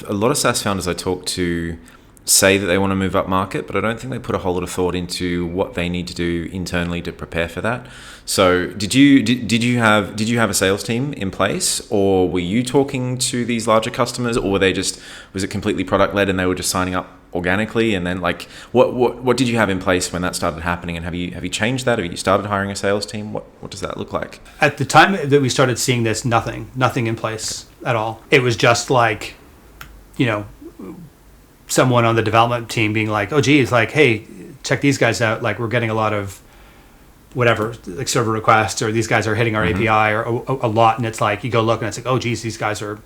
A lot of SaaS founders I talk to say that they want to move up market, but I don't think they put a whole lot of thought into what they need to do internally to prepare for that. So did you have a sales team in place, or were you talking to these larger customers, or was it completely product led and they were just signing up organically? And then what did you have in place when that started happening, and have you changed that? Have you started hiring a sales team? What does that look like? At the time that we started seeing this, nothing in place at all. It was just like, someone on the development team being like, oh geez, like, hey, check these guys out. Like, we're getting a lot of whatever, like server requests, or these guys are hitting our API or a lot. And it's like, you go look and it's like, oh geez, these guys are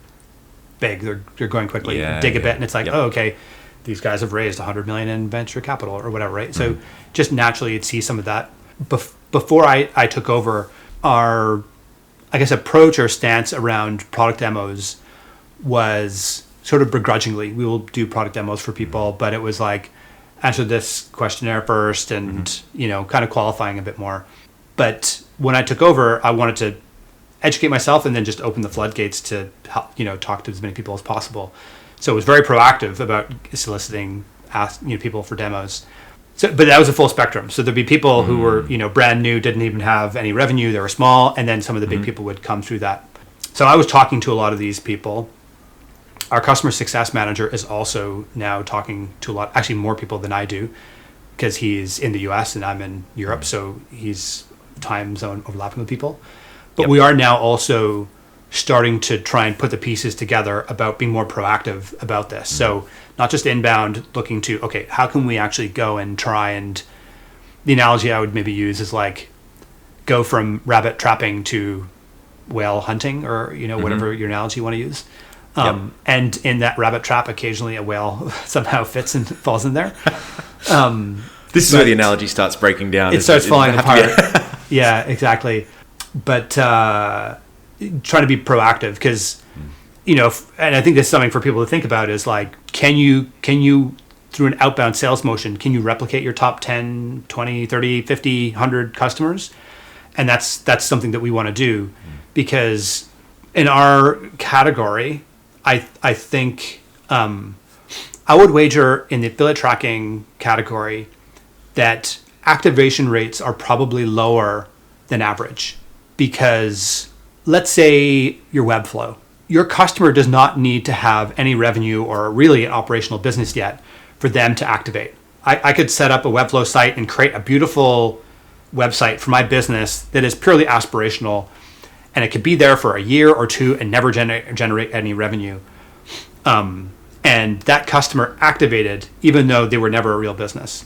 big. They're going quickly. Dig a bit. And it's like, oh, okay, these guys have raised 100 million in venture capital or whatever. Right. So just naturally you'd see some of that. Before I took over, our, I guess, approach or stance around product demos was sort of begrudgingly. We will do product demos for people, but it was like, answer this questionnaire first and, kind of qualifying a bit more. But when I took over, I wanted to educate myself and then just open the floodgates to help, talk to as many people as possible. So it was very proactive about soliciting people for demos. So, but that was a full spectrum. So there'd be people who were, brand new, didn't even have any revenue, they were small, and then some of the big people would come through that. So I was talking to a lot of these people. Our customer success manager is also now talking to actually more people than I do, because he's in the US and I'm in Europe. So he's time zone overlapping with people. But we are now also starting to try and put the pieces together about being more proactive about this. So not just inbound looking to, okay, how can we actually go and try, and the analogy I would maybe use is like go from rabbit trapping to whale hunting, or, whatever your analogy you want to use. And in that rabbit trap, occasionally a whale somehow fits and falls in there. This is where the analogy starts breaking down. It starts falling apart. Yeah, exactly. But trying to be proactive, because, and I think this is something for people to think about, is like, can you through an outbound sales motion, can you replicate your top 10, 20, 30, 50, 100 customers? And that's something that we want to do, because in our category, I think I would wager in the affiliate tracking category that activation rates are probably lower than average, because let's say your Webflow, your customer does not need to have any revenue or really an operational business yet for them to activate. I could set up a Webflow site and create a beautiful website for my business that is purely aspirational, and it could be there for a year or two and never generate any revenue. And that customer activated even though they were never a real business.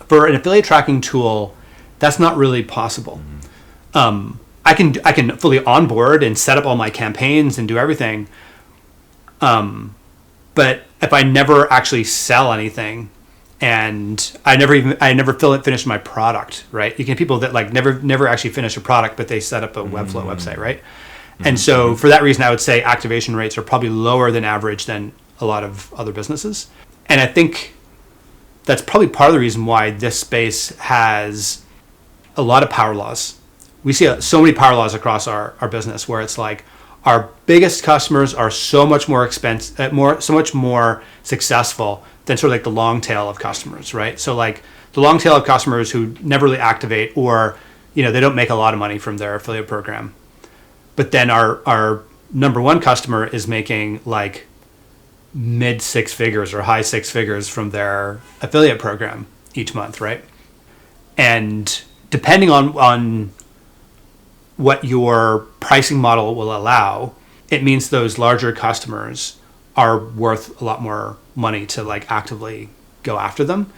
For an affiliate tracking tool, that's not really possible. I can fully onboard and set up all my campaigns and do everything. But if I never actually sell anything, and I never finish my product, right? You can have people that like never actually finish a product, but they set up a Webflow website, right? And so for that reason, I would say activation rates are probably lower than average than a lot of other businesses. And I think that's probably part of the reason why this space has a lot of power laws. We see so many power laws across our business, where it's like our biggest customers are so much more so much more successful than sort of like the long tail of customers, right? So like the long tail of customers who never really activate, or, they don't make a lot of money from their affiliate program. But then our number one customer is making like mid 6 figures or high 6 figures from their affiliate program each month, right? And depending on what your pricing model will allow, it means those larger customers are worth a lot more money to like actively go after them,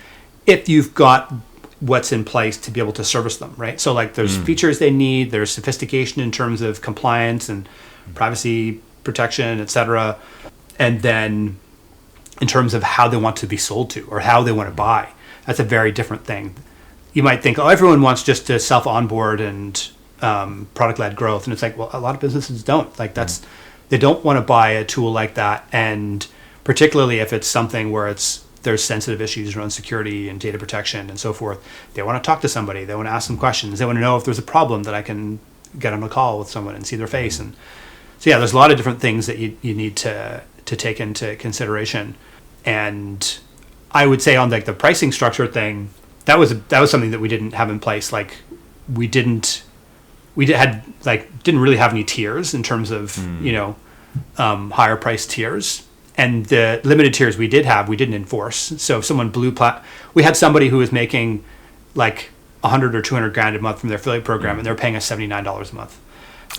if you've got what's in place to be able to service them, right? So like there's features they need, there's sophistication in terms of compliance and privacy protection, et cetera. And then in terms of how they want to be sold to or how they want to buy, that's a very different thing. You might think, oh, everyone wants just to self-onboard and product-led growth. And it's like, well, a lot of businesses don't. Like they don't want to buy a tool like that. And particularly if it's something where there's sensitive issues around security and data protection and so forth. They want to talk to somebody. They want to ask some questions. They want to know if there's a problem that I can get on a call with someone and see their face. And so, yeah, there's a lot of different things that you need to to take into consideration. And I would say on like the pricing structure thing, that was something that we didn't have in place. Like didn't really have any tiers in terms of higher price tiers, and the limited tiers we didn't enforce. So if someone we had somebody who was making like 100 or 200 grand a month from their affiliate program, and they're paying us $79 a month,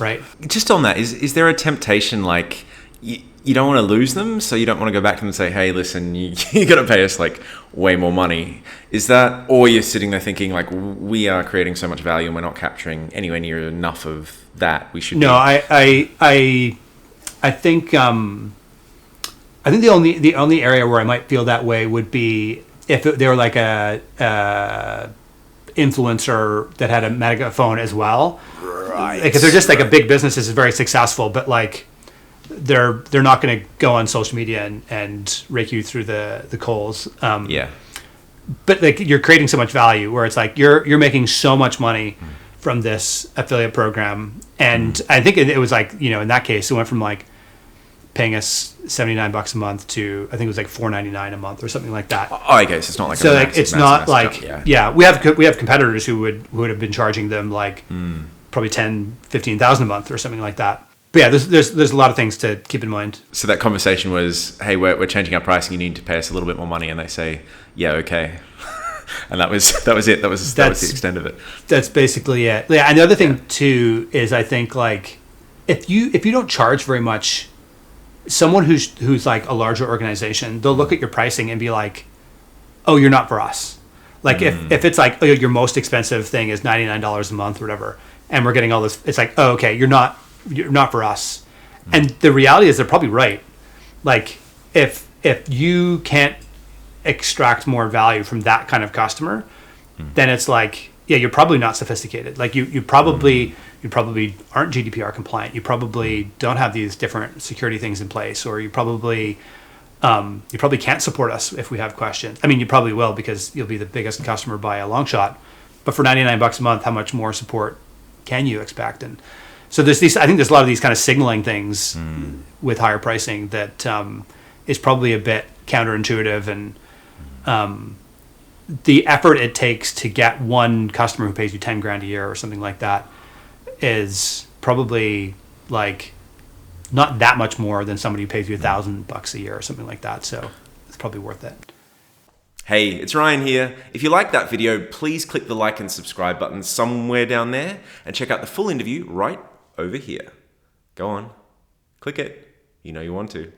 right? Just on that, is there a temptation, like you don't want to lose them, so you don't want to go back to them and say, hey, listen, you got to pay us like way more money? Is that, or you're sitting there thinking like, we are creating so much value and we're not capturing anywhere near enough of that? We should. No, I think the only area where I might feel that way would be if they were like a influencer that had a megaphone as well. Right. Because they're just like a big business is very successful, but like they're not going to go on social media and rake you through the coals. But like you're creating so much value where it's like you're making so much money from this affiliate program, and I think it was like in that case it went from like paying us $79 a month to I think it was like $4.99 a month or something like that. Oh, I guess it's not like so like it's not like we have competitors who would have been charging them like probably $10,000-$15,000 a month or something like that. But yeah, there's a lot of things to keep in mind. So that conversation was, hey, we're changing our pricing. You need to pay us a little bit more money, and they say, yeah, okay. And that was it. That was the extent of it. That's basically it. Yeah, and the other thing too is I think like if you don't charge very much, someone who's like a larger organization, they'll look at your pricing and be like, oh, you're not for us. Like if it's like, oh, your most expensive thing is $99 a month or whatever, and we're getting all this, it's like, oh, okay, you're not for us. And the reality is they're probably right. Like if you can't extract more value from that kind of customer, then it's like, yeah, you're probably not sophisticated. Like you probably aren't GDPR compliant. You probably don't have these different security things in place, or you probably can't support us if we have questions. I mean, you probably will because you'll be the biggest customer by a long shot. But for $99 a month, how much more support can you expect? And so I think there's a lot of these kind of signaling things with higher pricing that is probably a bit counterintuitive, and the effort it takes to get one customer who pays you 10 grand a year or something like that is probably like not that much more than somebody who pays you $1,000 a year or something like that. So it's probably worth it. Hey, it's Ryan here. If you liked that video, please click the like and subscribe button somewhere down there and check out the full interview right over here. Go on, click it. You know you want to.